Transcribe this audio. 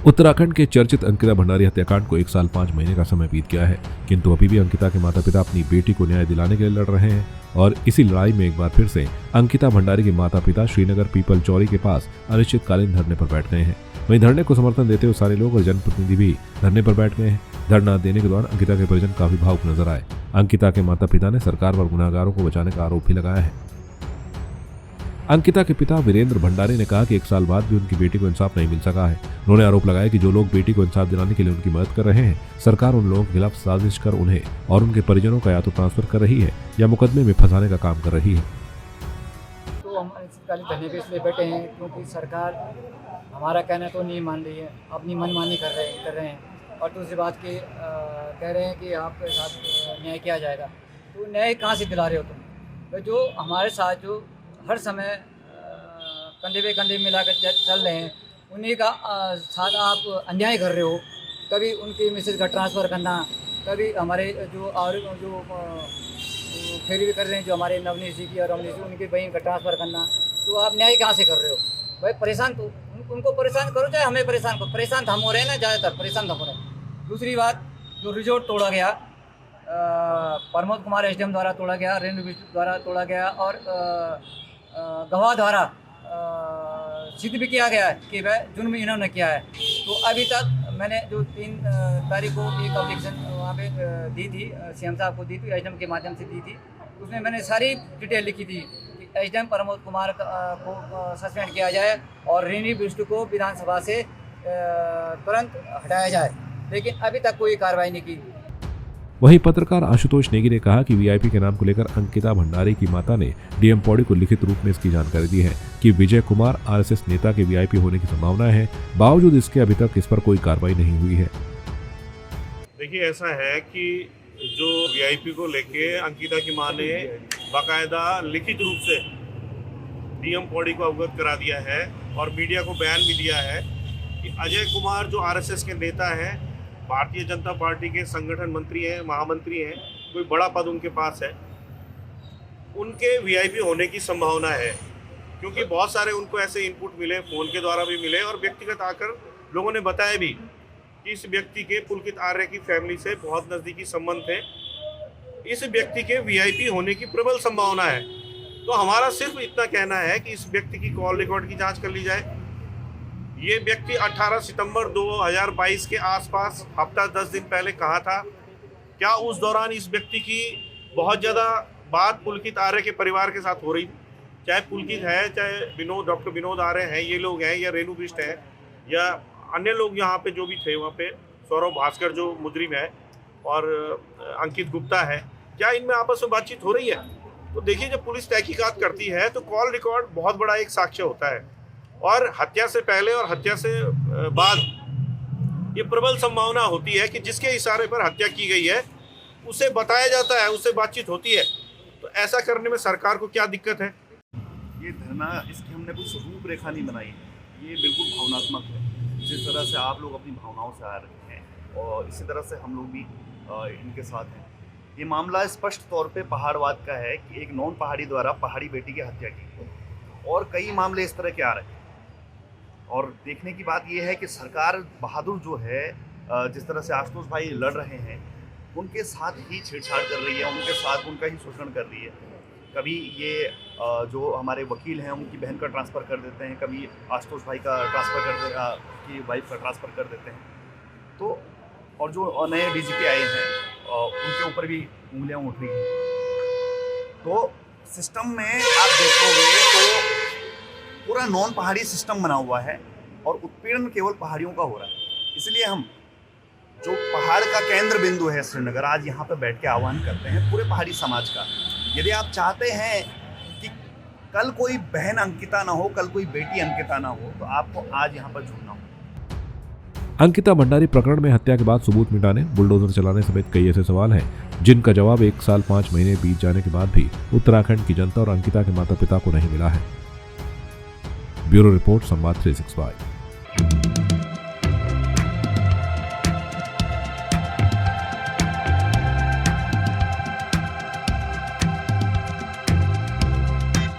उत्तराखंड के चर्चित अंकिता भंडारी हत्याकांड को 1 साल 5 महीने का समय बीत गया है, किंतु अभी भी अंकिता के माता पिता अपनी बेटी को न्याय दिलाने के लिए लड़ रहे हैं और इसी लड़ाई में एक बार फिर से अंकिता भंडारी के माता पिता श्रीनगर पीपल चौरी के पास अनिश्चितकालीन धरने पर बैठ गए हैं। वहीं धरने को समर्थन देते हुए सारे लोग और जनप्रतिनिधि भी धरने पर बैठ गए हैं। धरना देने के दौरान अंकिता के परिजन काफी भावुक नजर आए। अंकिता के माता पिता ने सरकार पर गुनहगारों को बचाने का आरोप भी लगाया है। अंकिता के पिता वीरेंद्र भंडारी ने कहा कि 1 साल बाद भी उनकी बेटी को इंसाफ नहीं मिल सका है। उन्होंने आरोप लगाया कि जो लोग बेटी को इंसाफ दिलाने के लिए उनकी मदद कर रहे हैं, सरकार उन लोगों के खिलाफ साजिश कर उन्हें और उनके परिजनों का या तो ट्रांसफर कर रही है या मुकदमे में फंसाने का काम कर रही है। तो हम अनिश्चितकालीन धरने पे इसलिए बैठे हैं क्योंकि सरकार हमारा कहना तो नहीं मान रही है, अपनी मनमानी कर रहे हैं और दूसरी बात की कह रहे हैं कि आपके साथ न्याय किया जाएगा। तो न्याय कहाँ से दिला रहे हो तुम? जो हमारे साथ जो हर समय कंधे पे कंधे मिलाकर चल रहे हैं, उन्हीं का साथ आप अन्याय कर रहे हो। कभी उनकी मिसेज का ट्रांसफ़र करना, कभी हमारे जो फेरी भी कर रहे हैं जो हमारे नवनीत जी की और रमनीत जी उनकी बहन का ट्रांसफ़र करना, तो आप न्याय कहाँ से कर रहे हो भाई? परेशान तो उनको परेशान करो, चाहे हमें परेशान करो। परेशान तो हम हो रहे हैं ना, ज़्यादातर परेशान तो हो रहे हैं। दूसरी बात, जो रिजोर्ट तोड़ा गया, प्रमोद कुमार एसडीएम द्वारा तोड़ा गया, रेणु बिष्ट द्वारा तोड़ा गया और गवाह द्वारा सिद्ध भी किया गया है कि वह जुर्म इन्होंने किया है। तो अभी तक मैंने जो 3 तारीख को एक ऑब्जेक्शन वहाँ पे दी थी, सीएम साहब को दी थी, एसडीएम के माध्यम से दी थी। उसमें मैंने सारी डिटेल लिखी थी कि एसडीएम प्रमोद कुमार को सस्पेंड किया जाए और रेणु बिष्ट को विधानसभा से तुरंत हटाया जाए, लेकिन अभी तक कोई कार्रवाई नहीं की। वहीं पत्रकार आशुतोष नेगी ने कहा कि वीआईपी के नाम को लेकर अंकिता भंडारी की माता ने डीएम पौड़ी को लिखित रूप में इसकी जानकारी दी है कि विजय कुमार आरएसएस नेता के वीआईपी होने की संभावना है। बावजूद इसके अभी तक इस पर कोई कार्रवाई नहीं हुई है। देखिए, ऐसा है कि जो वीआईपी को लेके अंकिता की मां ने बाकायदा लिखित रूप से डीएम पौड़ी को अवगत करा दिया है और मीडिया को बयान भी दिया है कि अजय कुमार जो आरएसएस के नेता हैं, भारतीय जनता पार्टी के संगठन मंत्री हैं, महामंत्री हैं, कोई बड़ा पद उनके पास है, उनके वीआईपी होने की संभावना है। क्योंकि बहुत सारे उनको ऐसे इनपुट मिले, फ़ोन के द्वारा भी मिले और व्यक्तिगत आकर लोगों ने बताया भी कि इस व्यक्ति के पुलकित आर्य की फैमिली से बहुत नज़दीकी संबंध थे, इस व्यक्ति के वीआईपी होने की प्रबल संभावना है। तो हमारा सिर्फ इतना कहना है कि इस व्यक्ति की कॉल रिकॉर्ड की जाँच कर ली जाए। ये व्यक्ति 18 सितंबर 2022 के आसपास हफ्ता 10 दिन पहले कहाँ था? क्या उस दौरान इस व्यक्ति की बहुत ज़्यादा बात पुलकित आर्य के परिवार के साथ हो रही? चाहे पुलकित है, चाहे डॉक्टर विनोद आर्य हैं, ये लोग हैं, या रेणु बिष्ट है, या अन्य लोग यहाँ पे जो भी थे, वहाँ पे सौरभ भास्कर जो मुजरिम है और अंकित गुप्ता है, क्या इनमें आपस में बातचीत हो रही है? तो देखिए, जब पुलिस तहकीकात करती है तो कॉल रिकॉर्ड बहुत बड़ा एक साक्ष्य होता है और हत्या से पहले और हत्या से बाद ये प्रबल संभावना होती है कि जिसके इशारे पर हत्या की गई है उसे बताया जाता है, उससे बातचीत होती है। तो ऐसा करने में सरकार को क्या दिक्कत है? ये धरना, इसकी हमने कुछ रूपरेखा नहीं बनाई है, ये बिल्कुल भावनात्मक है। जिस तरह से आप लोग अपनी भावनाओं से आ रहे हैं और इसी तरह से हम लोग भी इनके साथ हैं। ये मामला स्पष्ट तौर पे पहाड़वाद का है कि एक नॉन पहाड़ी द्वारा पहाड़ी बेटी की हत्या की और कई मामले इस तरह के आ रहे हैं। और देखने की बात यह है कि सरकार बहादुर जो है, जिस तरह से आशुतोष भाई लड़ रहे हैं, उनके साथ ही छेड़छाड़ कर रही है, उनके साथ उनका ही शोषण कर रही है। कभी ये जो हमारे वकील हैं उनकी बहन का ट्रांसफ़र कर देते हैं, कभी आशुतोष भाई का ट्रांसफ़र की वाइफ का ट्रांसफ़र कर देते हैं। तो और जो नए डीजीपी आए हैं उनके ऊपर भी उंगलियां उठ रही हैं। तो सिस्टम में आप देखोगे तो पूरा नॉन पहाड़ी सिस्टम बना हुआ है और उत्पीड़न केवल पहाड़ियों का हो रहा है। इसलिए हम जो पहाड़ का केंद्र बिंदु है श्रीनगर, आज यहाँ पर बैठ के आह्वान करते हैं पूरे पहाड़ी समाज का। यदि आप चाहते हैं कि कल कोई बहन अंकिता ना हो, कल कोई बेटी अंकिता ना हो, तो आपको आज यहाँ पर जुड़ना हो। अंकिता भंडारी प्रकरण में हत्या के बाद सबूत मिटाने, बुलडोजर चलाने समेत कई ऐसे सवाल हैं जिनका जवाब 1 साल 5 महीने बीत जाने के बाद भी उत्तराखंड की जनता और अंकिता के माता पिता को नहीं मिला है। ब्यूरो रिपोर्ट, संवाद 365।